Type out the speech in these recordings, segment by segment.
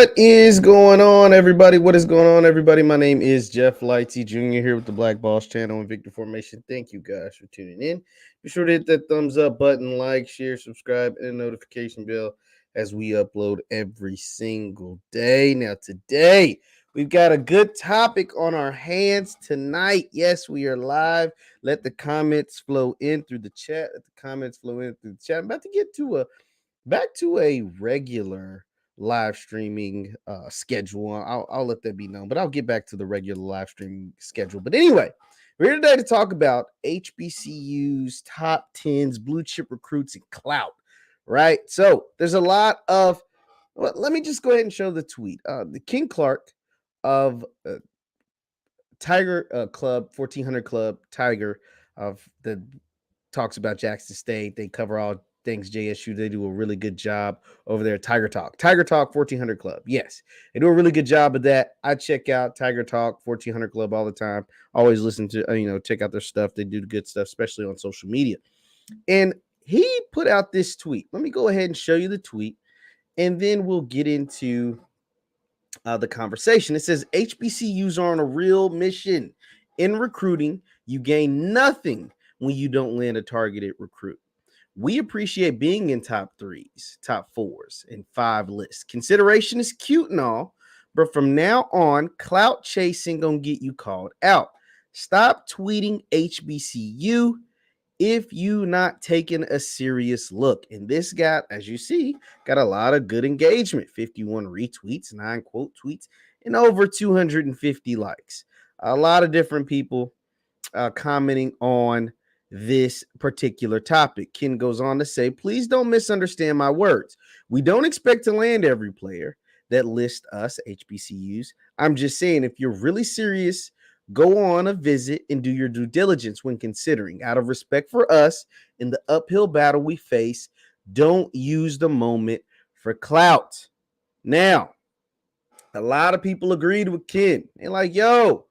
What is going on, everybody? What is going on, everybody? My name is JeffLightsyJr. here with the Black Boss channel and Victor Formation. Thank you guys for tuning in. Be sure to hit that thumbs up button, like, share, subscribe, and the notification bell as we upload every single day. Now, today, we've got a good topic on our hands tonight. Yes, we are live. Let the comments flow in through the chat. I'm about to get to back to a regular live streaming schedule. I'll let that be known, but I'll get back to the regular live streaming schedule. But anyway, we're here today to talk about HBCU's top 10s, blue chip recruits, and clout, right? So there's a lot of, well, let me just go ahead and show the tweet. The King Clark of Tiger Club, 1400 Club, Tiger, that talks about Jackson State. They cover all things JSU. They do a really good job over there. Tiger Talk 1400 Club. Yes, they do a really good job of that. I check out Tiger Talk 1400 Club all the time. Always listen to, check out their stuff. They do good stuff, especially on social media. And he put out this tweet. Let me go ahead and show you the tweet, and then we'll get into the conversation. It says HBCUs are on a real mission in recruiting. You gain nothing when you don't land a targeted recruit. We appreciate being in top threes, top fours, and 5 lists. Consideration is cute and all, but from now on, clout chasing gonna get you called out. Stop tweeting HBCU if you not taking a serious look. And this guy, as you see, got a lot of good engagement. 51 retweets, 9 quote tweets, and over 250 likes. A lot of different people commenting on this particular topic. Ken goes on to say, please don't misunderstand my words. We don't expect to land every player that lists us, HBCUs. I'm just saying, if you're really serious, go on a visit and do your due diligence when considering. Out of respect for us in the uphill battle we face, don't use the moment for clout. Now, a lot of people agreed with Ken. They're like, y'all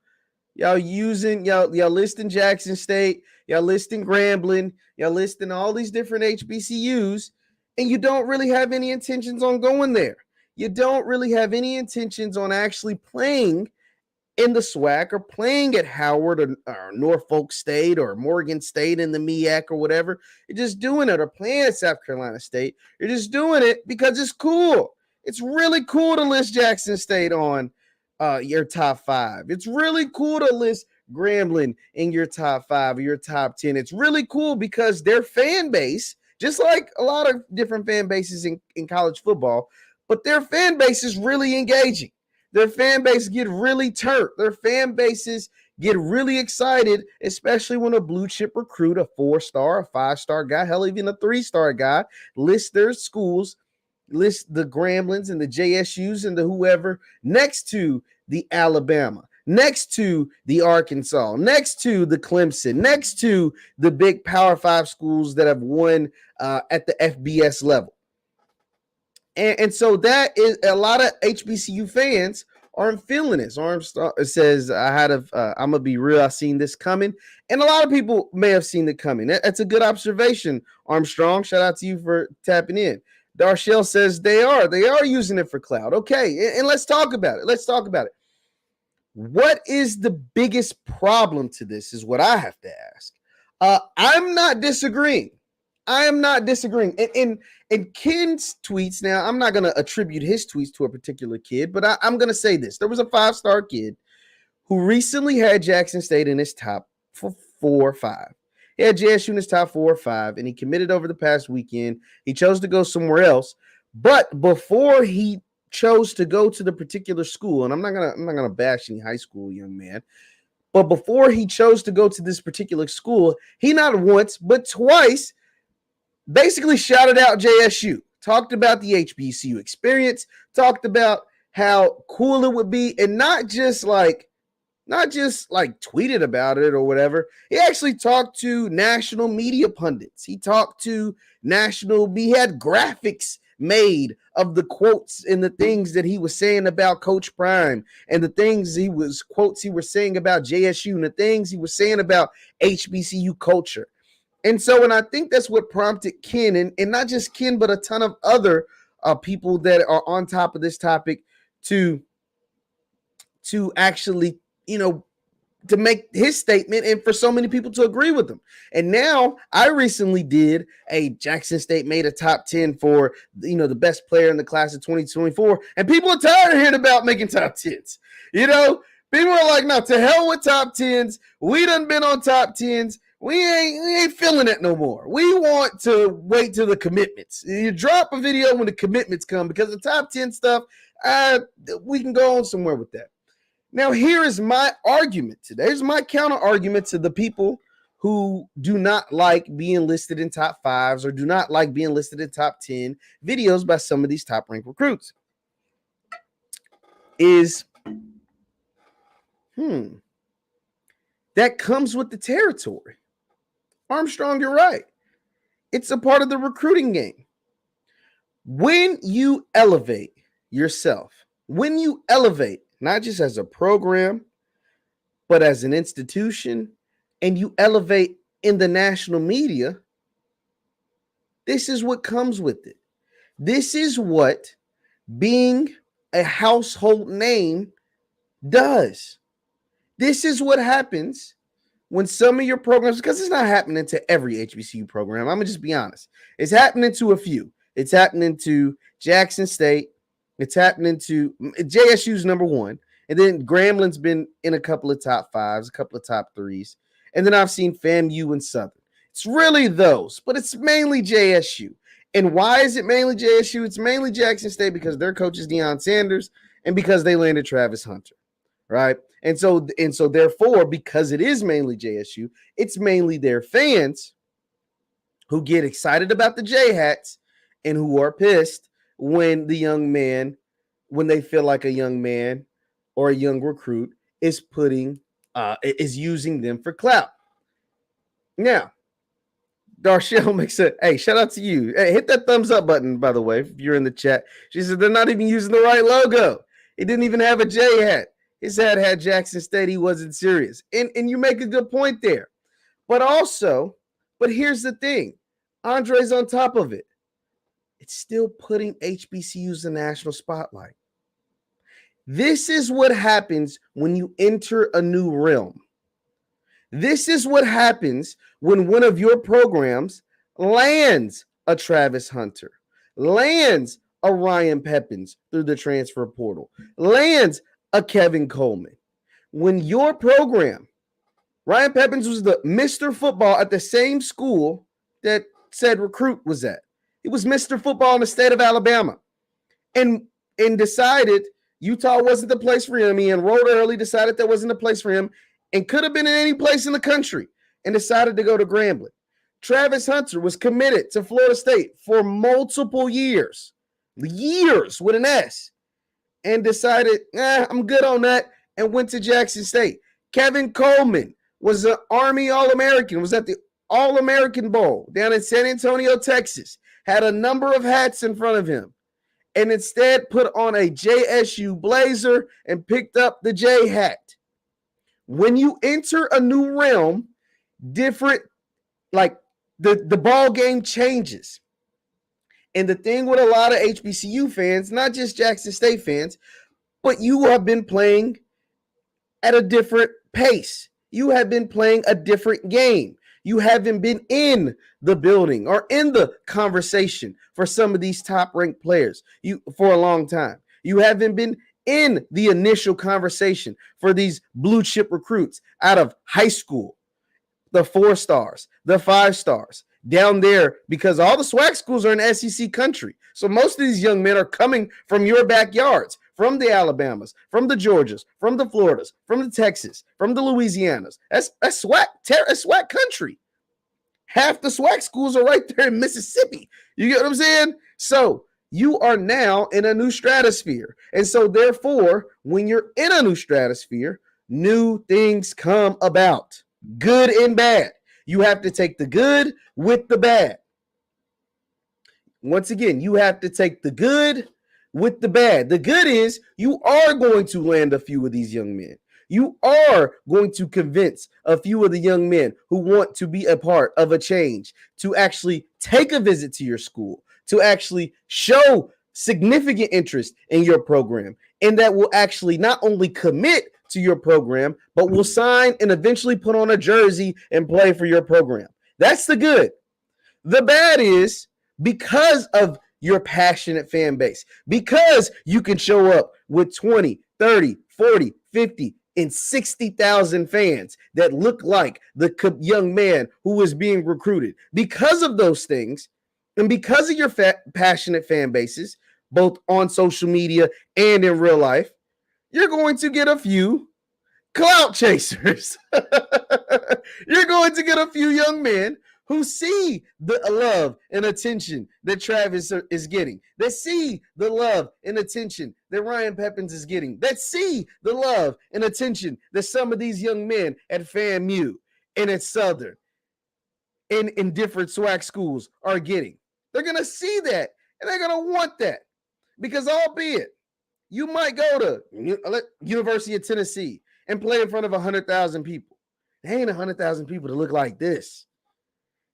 listing Jackson State, y'all listing Grambling, y'all listing all these different HBCUs, and you don't really have any intentions on going there. You don't really have any intentions on actually playing in the SWAC or playing at Howard or Norfolk State or Morgan State in the MEAC or whatever. You're just doing it, or playing at South Carolina State. You're just doing it because it's cool. It's really cool to list Jackson State on your top 5. It's really cool to list Grambling in your top 5 or your top 10. It's really cool because their fan base, just like a lot of different fan bases in college football, but their fan base is really engaging. Their fan base get really turned. Their fan bases get really excited, especially when a blue chip recruit, a 4-star, a 5-star guy, hell, even a 3-star guy, lists their schools, list the Gramblings and the JSUs and the whoever next to the Alabama, next to the Arkansas, next to the Clemson, next to the big Power 5 schools that have won at the FBS level. And so that is a lot of HBCU fans aren't feeling this. Armstrong says, I'm going to be real, I've seen this coming. And a lot of people may have seen it coming. That's a good observation, Armstrong. Shout out to you for tapping in. Darshell says they are using it for clout. Okay, and let's talk about it. What is the biggest problem to this is what I have to ask. I'm not disagreeing. I am not disagreeing. In Ken's tweets, now I'm not going to attribute his tweets to a particular kid, but I'm going to say this. There was a 5-star kid who recently had Jackson State in his top 4 or 5. He had JSU in his top 4 or 5, and he committed over the past weekend. He chose to go somewhere else. But before he chose to go to the particular school, and I'm not gonna bash any high school young man, but before he chose to go to this particular school, he not once but twice basically shouted out JSU, talked about the HBCU experience, talked about how cool it would be, and not just like tweeted about it or whatever. He actually talked to national media pundits. He talked to he had graphics made of the quotes and the things that he was saying about Coach Prime and the things he was saying about JSU and the things he was saying about HBCU culture. And so, and I think that's what prompted Ken, and not just Ken, but a ton of other people that are on top of this topic to actually, to make his statement and for so many people to agree with him. And now I recently did a Jackson State made a top 10 for, the best player in the class of 2024. And people are tired of hearing about making top 10s. People are like, no, to hell with top 10s. We done been on top 10s. We ain't feeling it no more. We want to wait till the commitments. You drop a video when the commitments come, because the top 10 stuff, we can go on somewhere with that. Now, here is my argument today. Here's my counter argument to the people who do not like being listed in top 5s or do not like being listed in top 10 videos by some of these top ranked recruits. Is, that comes with the territory. Armstrong, you're right. It's a part of the recruiting game. When you elevate yourself, when you elevate, not just as a program, but as an institution, and you elevate in the national media, this is what comes with it. This is what being a household name does. This is what happens when some of your programs, because it's not happening to every HBCU program. I'm going to just be honest. It's happening to a few. It's happening to Jackson State. It's happening to JSU's number one. And then Gramblin's been in a couple of top 5s, a couple of top 3s. And then I've seen FAMU and Southern. It's really those, but it's mainly JSU. And why is it mainly JSU? It's mainly Jackson State because their coach is Deion Sanders and because they landed Travis Hunter, right? And so therefore, because it is mainly JSU, it's mainly their fans who get excited about the J-Hats and who are pissed when they feel like a young man or a young recruit is using them for clout. Now, Darshell makes a, hey, shout out to you. Hey, hit that thumbs up button, by the way, if you're in the chat. She said they're not even using the right logo. It didn't even have a J hat. His hat had Jackson State. He wasn't serious. And you make a good point there. But here's the thing. Andre's on top of it. It's still putting HBCUs in the national spotlight. This is what happens when you enter a new realm. This is what happens when one of your programs lands a Travis Hunter, lands a Ryan Pepins through the transfer portal, lands a Kevin Coleman. When your program, Ryan Pepins was the Mr. Football at the same school that said recruit was at. He was Mr. Football in the state of Alabama and decided Utah wasn't the place for him. He enrolled early, decided that wasn't the place for him, and could have been in any place in the country and decided to go to Grambling. Travis Hunter was committed to Florida State for multiple years with an S, and decided, I'm good on that, and went to Jackson State. Kevin Coleman was an Army All-American, was at the All-American Bowl down in San Antonio, Texas, had a number of hats in front of him, and instead put on a JSU blazer and picked up the J hat. When you enter a new realm, different, like the ball game changes. And the thing with a lot of HBCU fans, not just Jackson State fans, but you have been playing at a different pace. You have been playing a different game. You haven't been in the building or in the conversation for some of these top-ranked players for a long time. You haven't been in the initial conversation for these blue chip recruits out of high school, the 4 stars, the 5 stars, down there, because all the SWAC schools are in SEC country. So most of these young men are coming from your backyards, from the Alabamas, from the Georgias, from the Floridas, from the Texas, from the Louisianas. That's SWAC country. Half the SWAC schools are right there in Mississippi. You get what I'm saying? So you are now in a new stratosphere. And so therefore, when you're in a new stratosphere, new things come about, good and bad. You have to take the good with the bad. Once again, you have to take the good with the bad. The good is you are going to land a few of these young men. You are going to convince a few of the young men who want to be a part of a change to actually take a visit to your school, to actually show significant interest in your program and that will actually not only commit to your program, but will sign and eventually put on a jersey and play for your program. That's the good. The bad is because of your passionate fan base, because you can show up with 20, 30, 40, 50, and 60,000 fans that look like the young man who is being recruited. Because of those things, and because of your passionate fan bases, both on social media and in real life, you're going to get a few clout chasers. You're going to get a few young men who see the love and attention that Travis is getting, that see the love and attention that Ryan Pepins is getting, that see the love and attention that some of these young men at FAMU and at Southern and in different SWAC schools are getting. They're going to see that, and they're going to want that. Because albeit you might go to University of Tennessee and play in front of 100,000 people. There ain't 100,000 people to look like this.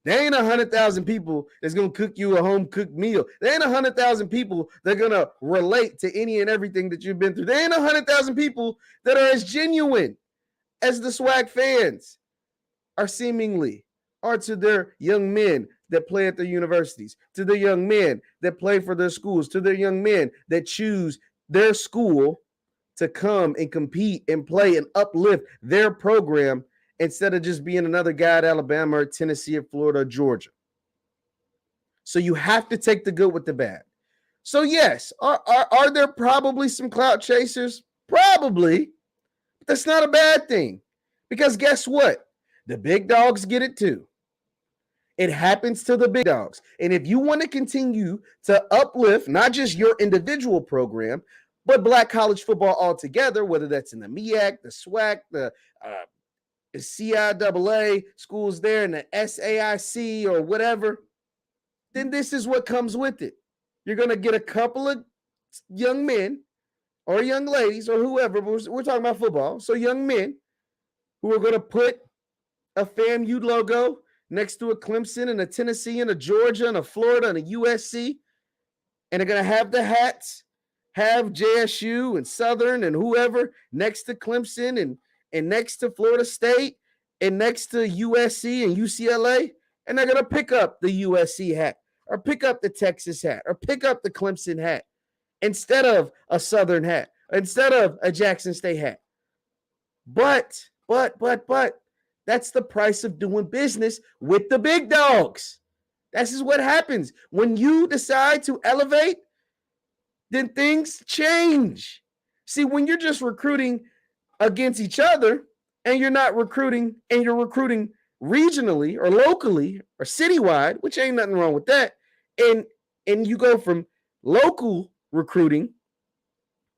There ain't 100,000 people that's going to cook you a home-cooked meal. There ain't 100,000 people that are going to relate to any and everything that you've been through. There ain't 100,000 people that are as genuine as the SWAC fans are seemingly are to their young men that play at their universities, to the young men that play for their schools, to their young men that choose their school to come and compete and play and uplift their program instead of just being another guy at Alabama or Tennessee or Florida or Georgia. So you have to take the good with the bad. So yes, are there probably some clout chasers? Probably. But that's not a bad thing. Because guess what? The big dogs get it too. It happens to the big dogs. And if you want to continue to uplift not just your individual program, but Black college football altogether, whether that's in the MEAC, the SWAC, the CIAA schools there, and the SAIC or whatever, then this is what comes with it. You're going to get a couple of young men or young ladies or whoever, but we're talking about football, so young men who are going to put a FAMU logo next to a Clemson and a Tennessee and a Georgia and a Florida and a USC, and they're going to have the hats, have JSU and Southern and whoever next to Clemson and next to Florida State and next to USC and UCLA, and they're going to pick up the USC hat or pick up the Texas hat or pick up the Clemson hat instead of a Southern hat, instead of a Jackson State hat. But, that's the price of doing business with the big dogs. This is what happens. When you decide to elevate, then things change. See, when you're just recruiting against each other and you're not recruiting and you're recruiting regionally or locally or citywide, which ain't nothing wrong with that, and you go from local recruiting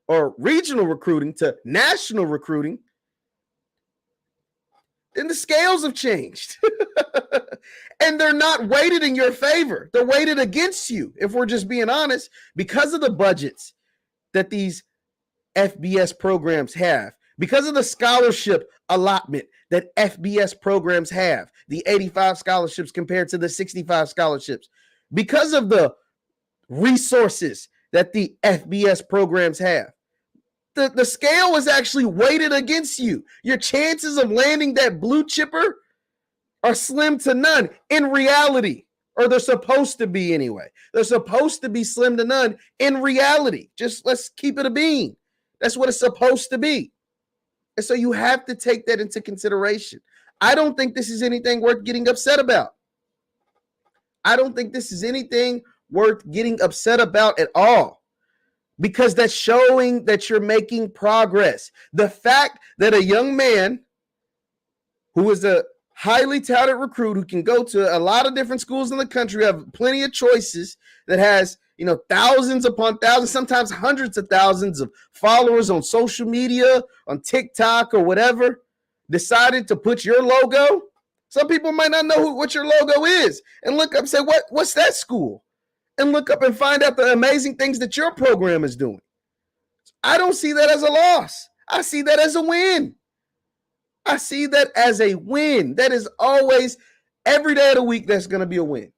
or regional recruiting to national recruiting, then the scales have changed. And they're not weighted in your favor. They're weighted against you, if we're just being honest, because of the budgets that these FBS programs have, because of the scholarship allotment that FBS programs have, the 85 scholarships compared to the 65 scholarships, because of the resources that the FBS programs have. The scale is actually weighted against you. Your chances of landing that blue chipper are slim to none in reality, or they're supposed to be anyway. They're supposed to be slim to none in reality. Just let's keep it a bean. That's what it's supposed to be. And so you have to take that into consideration. I don't think this is anything worth getting upset about. I don't think this is anything worth getting upset about at all. Because that's showing that you're making progress. The fact that a young man who is a highly touted recruit who can go to a lot of different schools in the country, have plenty of choices, that has, thousands upon thousands, sometimes hundreds of thousands of followers on social media, on TikTok or whatever, decided to put your logo. Some people might not know what your logo is and look up and say, what's that school? And look up and find out the amazing things that your program is doing. I don't see that as a loss. I see that as a win. I see that as a win. That is always, every day of the week, that's going to be a win.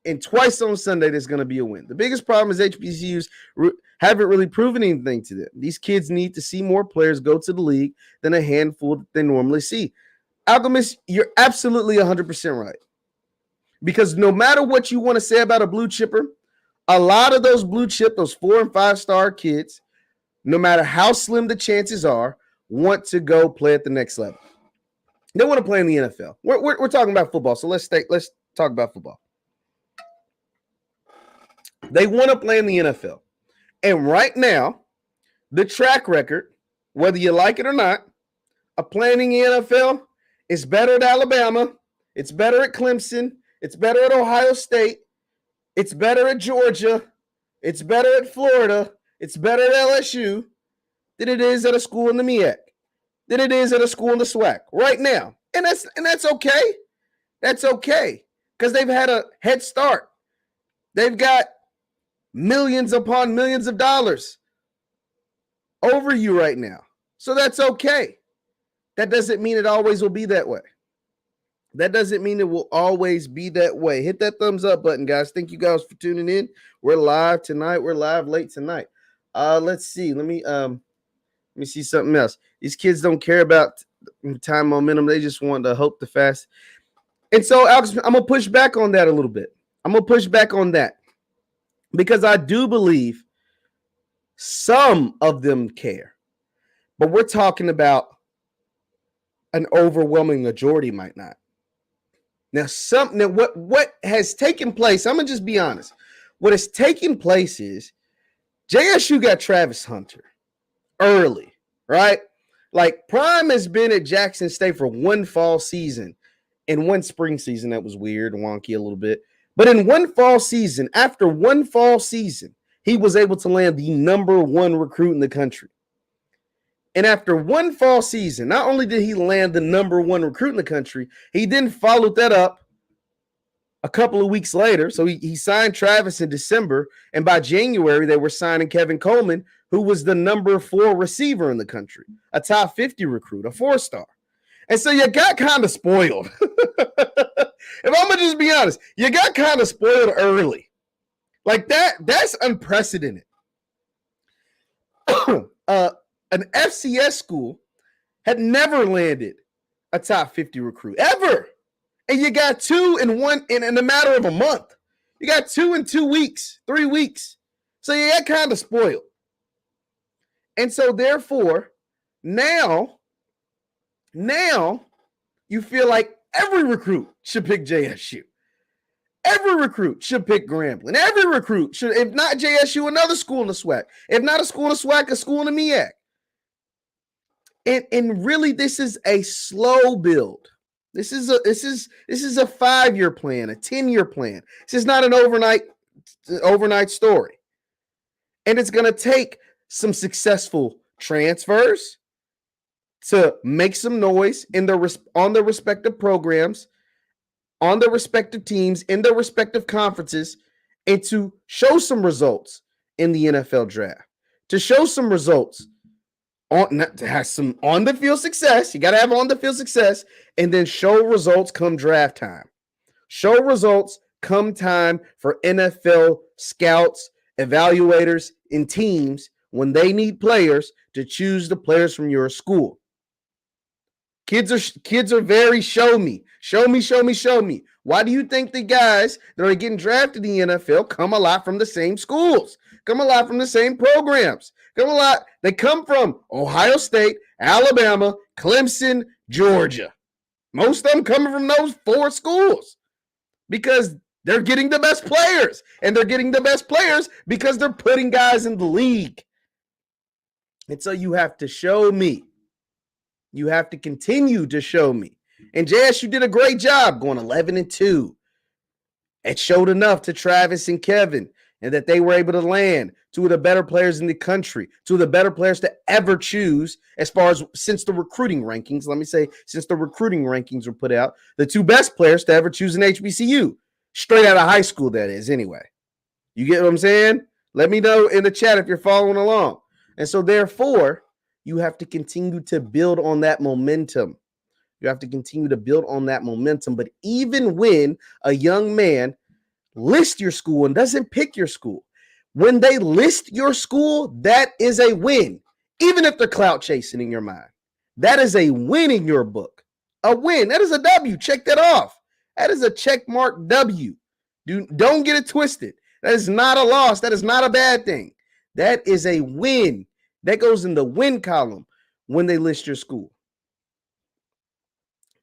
and twice on Sunday there's going to be a win. The biggest problem is HBCUs haven't really proven anything to them. These kids need to see more players go to the league than a handful that they normally see. Alchemist, you're absolutely 100% right. Because no matter what you want to say about a blue chipper, a lot of those blue chip, those 4 and 5 star kids, no matter how slim the chances are, want to go play at the next level. They want to play in the NFL. We're talking about football, so let's talk about football. They want to play in the NFL. And right now, the track record, whether you like it or not, of playing in the NFL is better at Alabama. It's better at Clemson. It's better at Ohio State. It's better at Georgia. It's better at Florida. It's better at LSU than it is at a school in the MEAC, than it is at a school in the SWAC right now. And that's okay. That's okay because they've had a head start. They've got millions upon millions of dollars over you right now. So that's okay. That doesn't mean it always will be that way. That doesn't mean it will always be that way. Hit that thumbs up button, guys. Thank you guys for tuning in. We're live tonight. We're live late tonight. Let's see. Let me see something else. These kids don't care about time momentum. They just want to hope the fast. And so, Alex, I'm going to push back on that a little bit. I'm going to push back on that because I do believe some of them care. But we're talking about an overwhelming majority might not. Now, what has taken place, I'm going to just be honest. What has taken place is JSU got Travis Hunter early, right? Like, Prime has been at Jackson State for one fall season and one spring season. That was weird and wonky a little bit. But in one fall season, after one fall season, he was able to land the #1 recruit in the country. And after one fall season, not only did he land the #1 recruit in the country, he then followed that up a couple of weeks later. So he signed Travis in December, and by January, they were signing Kevin Coleman, who was the #4 receiver in the country, a top 50 recruit, a 4-star. And so you got kind of spoiled. If I'm going to just be honest, you got kind of spoiled early. Like that's unprecedented. An FCS school had never landed a top 50 recruit ever. And you got 2 in a matter of a month. You got 2 in 2 weeks, 3 weeks. So you got kind of spoiled. And so therefore, now you feel like every recruit should pick JSU. Every recruit should pick Grambling. Every recruit should, if not JSU, another school in the SWAC. If not a school in the SWAC, a school in the MEAC. And really, this is a slow build. This is a 5-year plan, a 10-year plan. This is not an overnight story. And it's going to take some successful transfers to make some noise on their respective programs, on their respective teams, in their respective conferences, and to show some results in the NFL draft. To show some results. To have some on-the-field success. You got to have on-the-field success, and then show results come draft time. Show results come time for NFL scouts, evaluators, and teams when they need players to choose the players from your school. Kids are very show me. Show me. Why do you think the guys that are getting drafted in the NFL come a lot from the same schools? Come a lot from the same programs. They come from Ohio State, Alabama, Clemson, Georgia. Most of them coming from those 4 schools because they're getting the best players. And they're getting the best players because they're putting guys in the league. And so you have to show me. You have to continue to show me. And JSU did a great job going 11-2. It showed enough to Travis and Kevin, and that they were able to land 2 of the better players in the country, 2 of the better players to ever choose as far as since the recruiting rankings. Let me say, since the recruiting rankings were put out, the 2 best players to ever choose an HBCU, straight out of high school, that is, anyway. You get what I'm saying? Let me know in the chat if you're following along. And so, therefore, you have to continue to build on that momentum. You have to continue to build on that momentum. But even when a young man list your school and doesn't pick your school. When they list your school, that is a win. Even if they're clout chasing in your mind, that is a win in your book. A win. That is a W. Check that off. That is a check mark W. Don't get it twisted. That is not a loss. That is not a bad thing. That is a win. That goes in the win column when they list your school.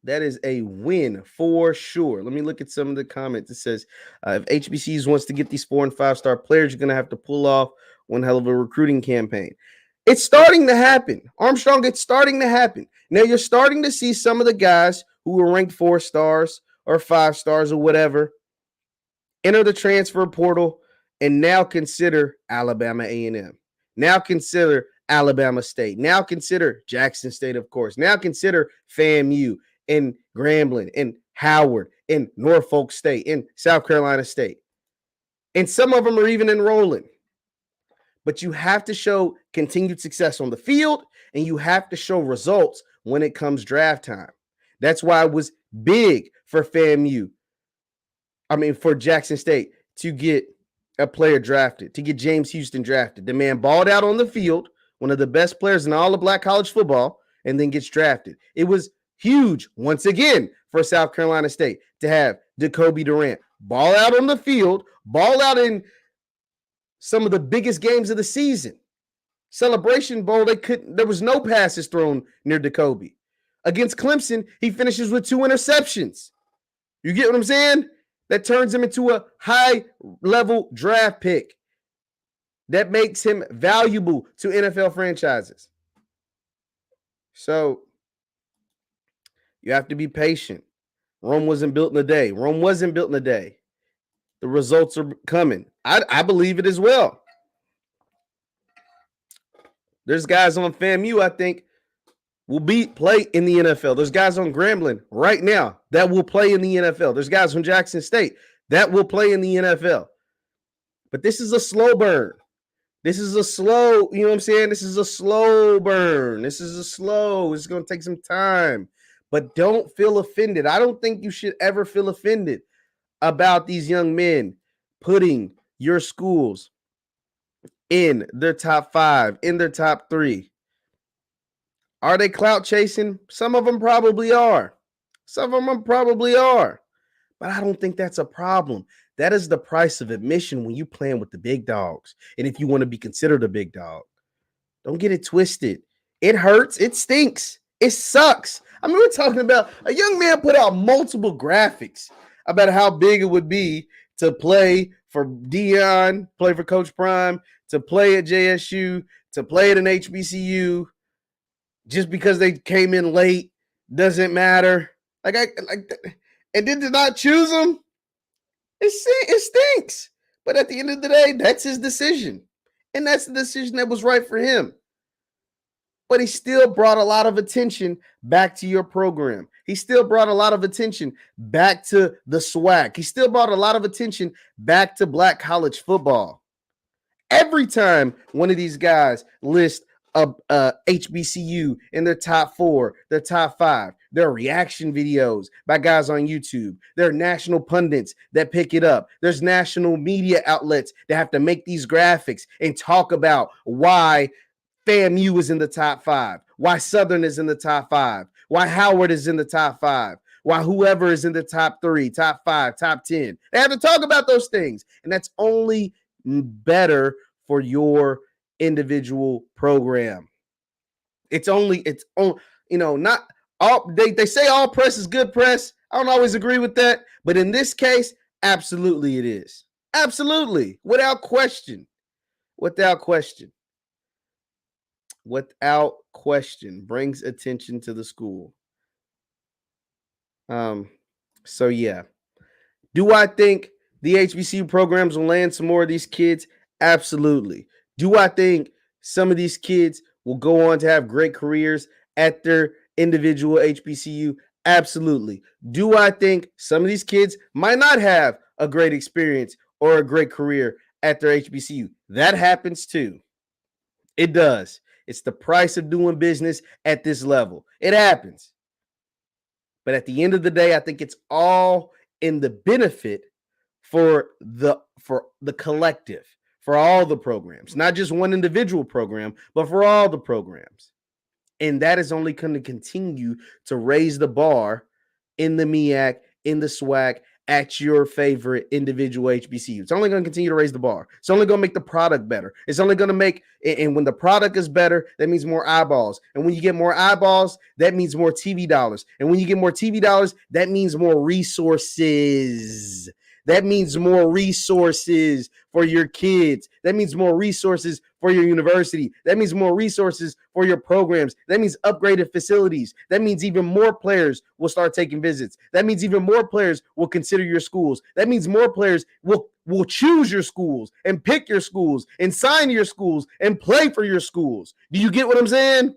That is a win for sure. Let me look at some of the comments. It says, if HBCUs wants to get these 4- and 5-star players, you're going to have to pull off one hell of a recruiting campaign. It's starting to happen. Armstrong, it's starting to happen. Now you're starting to see some of the guys who were ranked 4 stars or 5 stars or whatever enter the transfer portal and now consider Alabama A&M. Now consider Alabama State. Now consider Jackson State, of course. Now consider FAMU and Grambling and Howard and Norfolk State and South Carolina State. And some of them are even enrolling. But you have to show continued success on the field, and you have to show results when it comes draft time. That's why it was big for for Jackson State to get a player drafted, to get James Houston drafted. The man balled out on the field, one of the best players in all of black college football, and then gets drafted. It was huge, once again, for South Carolina State to have Jacoby Durant ball out on the field, ball out in some of the biggest games of the season. Celebration Bowl, there was no passes thrown near Jacoby. Against Clemson, he finishes with 2 interceptions. You get what I'm saying? That turns him into a high-level draft pick. That makes him valuable to NFL franchises. So you have to be patient. Rome wasn't built in a day. Rome wasn't built in a day. The results are coming. I believe it as well. There's guys on FAMU, I think, will play in the NFL. There's guys on Grambling right now that will play in the NFL. There's guys from Jackson State that will play in the NFL. But this is a slow burn. This is a slow, you know what I'm saying? This is a slow burn. It's going to take some time. But don't feel offended. I don't think you should ever feel offended about these young men putting your schools in their top 5, in their top 3. Are they clout chasing? Some of them probably are. Some of them probably are. But I don't think that's a problem. That is the price of admission when you playing with the big dogs. And if you want to be considered a big dog, don't get it twisted. It hurts. It stinks. It sucks. I mean, we're talking about a young man put out multiple graphics about how big it would be to play for Deion, play for Coach Prime, to play at JSU, to play at an HBCU. Just because they came in late doesn't matter. And did not choose them? It stinks. But at the end of the day, that's his decision. And that's the decision that was right for him. But he still brought a lot of attention back to your program. He still brought a lot of attention back to the SWAC. He still brought a lot of attention back to black college football. Every time one of these guys lists a HBCU in their top 4, their top 5, their reaction videos by guys on YouTube. There are national pundits that pick it up. There's national media outlets that have to make these graphics and talk about why FAMU is in the top 5, why Southern is in the top 5, why Howard is in the top 5, why whoever is in the top 3, top 5, top 10. They have to talk about those things. And that's only better for your individual program. It's not all they say all press is good press. I don't always agree with that, but in this case, absolutely it is. Absolutely. Without question. Without question. Without question. Brings attention to the school. So yeah. Do I think the HBCU programs will land some more of these kids? Absolutely. Do I think some of these kids will go on to have great careers at their individual HBCU? Absolutely. Do I think some of these kids might not have a great experience or a great career at their HBCU? That happens too. It does. It's the price of doing business at this level. It happens. But at the end of the day, I think it's all in the benefit for the collective, for all the programs, not just one individual program, but for all the programs. And that is only going to continue to raise the bar in the MEAC, in the SWAC, at your favorite individual HBCU. It's only going to continue to raise the bar. It's only going to make the product better. It's only going to make, and when the product is better, that means more eyeballs. And when you get more eyeballs, that means more TV dollars. And when you get more TV dollars, that means more resources. That means more resources for your kids. That means more resources for your university. That means more resources for your programs. That means upgraded facilities. That means even more players will start taking visits. That means even more players will consider your schools. That means more players will choose your schools and pick your schools and sign your schools and play for your schools. Do you get what I'm saying?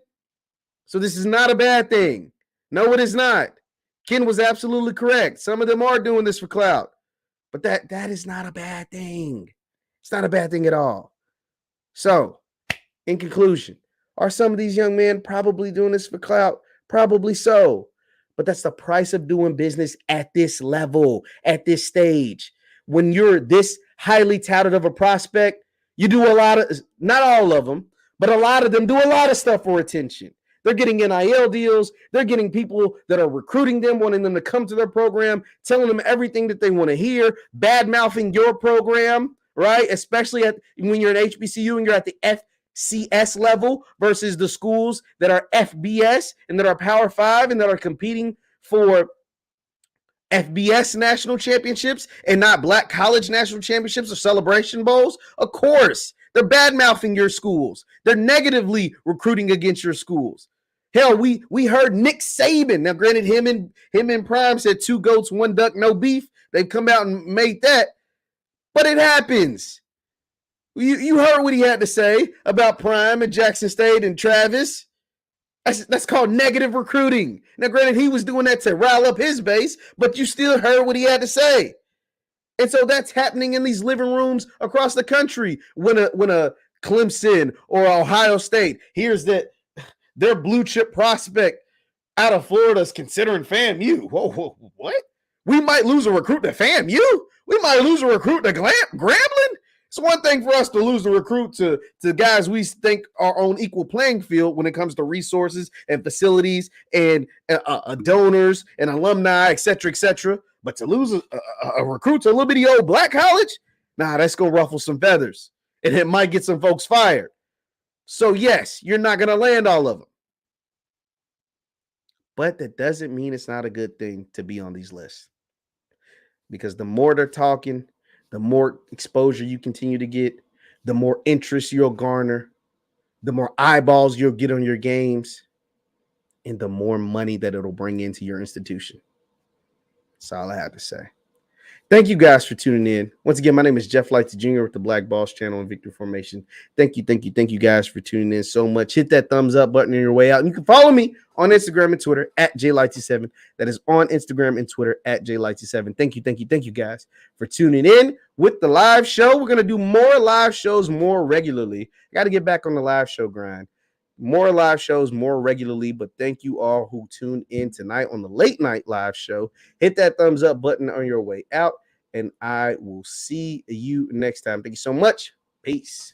So this is not a bad thing. No, it is not. Ken was absolutely correct. Some of them are doing this for clout. But that is not a bad thing. It's not a bad thing at all. So, in conclusion, are some of these young men probably doing this for clout? Probably so. But that's the price of doing business at this level, at this stage. When you're this highly touted of a prospect, you do a lot of, not all of them, but a lot of them do a lot of stuff for attention. They're getting NIL deals. They're getting people that are recruiting them, wanting them to come to their program, telling them everything that they want to hear, bad-mouthing your program, right? Especially when you're at HBCU and you're at the FCS level versus the schools that are FBS and that are Power 5 and that are competing for FBS national championships and not Black college national championships or celebration bowls. Of course, they're bad-mouthing your schools. They're negatively recruiting against your schools. Hell, we heard Nick Saban. Now, granted, him and Prime said 2 goats, 1 duck, no beef. They've come out and made that. But it happens. You heard what he had to say about Prime and Jackson State and Travis. That's called negative recruiting. Now, granted, he was doing that to rile up his base, but you still heard what he had to say. And so that's happening in these living rooms across the country. When a Clemson or Ohio State hears that their blue chip prospect out of Florida is considering FAMU. Whoa, what? We might lose a recruit to FAMU? We might lose a recruit to Grambling? It's one thing for us to lose a recruit to guys we think are on equal playing field when it comes to resources and facilities and donors and alumni, et cetera, but to lose a recruit to a little bitty old black college, nah, that's going to ruffle some feathers. And it might get some folks fired. So, yes, you're not going to land all of them. But that doesn't mean it's not a good thing to be on these lists. Because the more they're talking, the more exposure you continue to get, the more interest you'll garner, the more eyeballs you'll get on your games, and the more money that it'll bring into your institution. That's all I have to say. Thank you guys for tuning in. Once again, my name is JeffLightsyJr with the Black Boss channel and Victory Formation. Thank you guys for tuning in so much. Hit that thumbs up button on your way out. And you can follow me on Instagram and Twitter at JLightsy7. That is on Instagram and Twitter at JLightsy7. Thank you guys for tuning in with the live show. We're going to do more live shows more regularly. I got to get back on the live show grind. More live shows more regularly, but thank you all who tuned in tonight on the late night live show. Hit that thumbs up button on your way out, and I will see you next time. Thank you so much. Peace.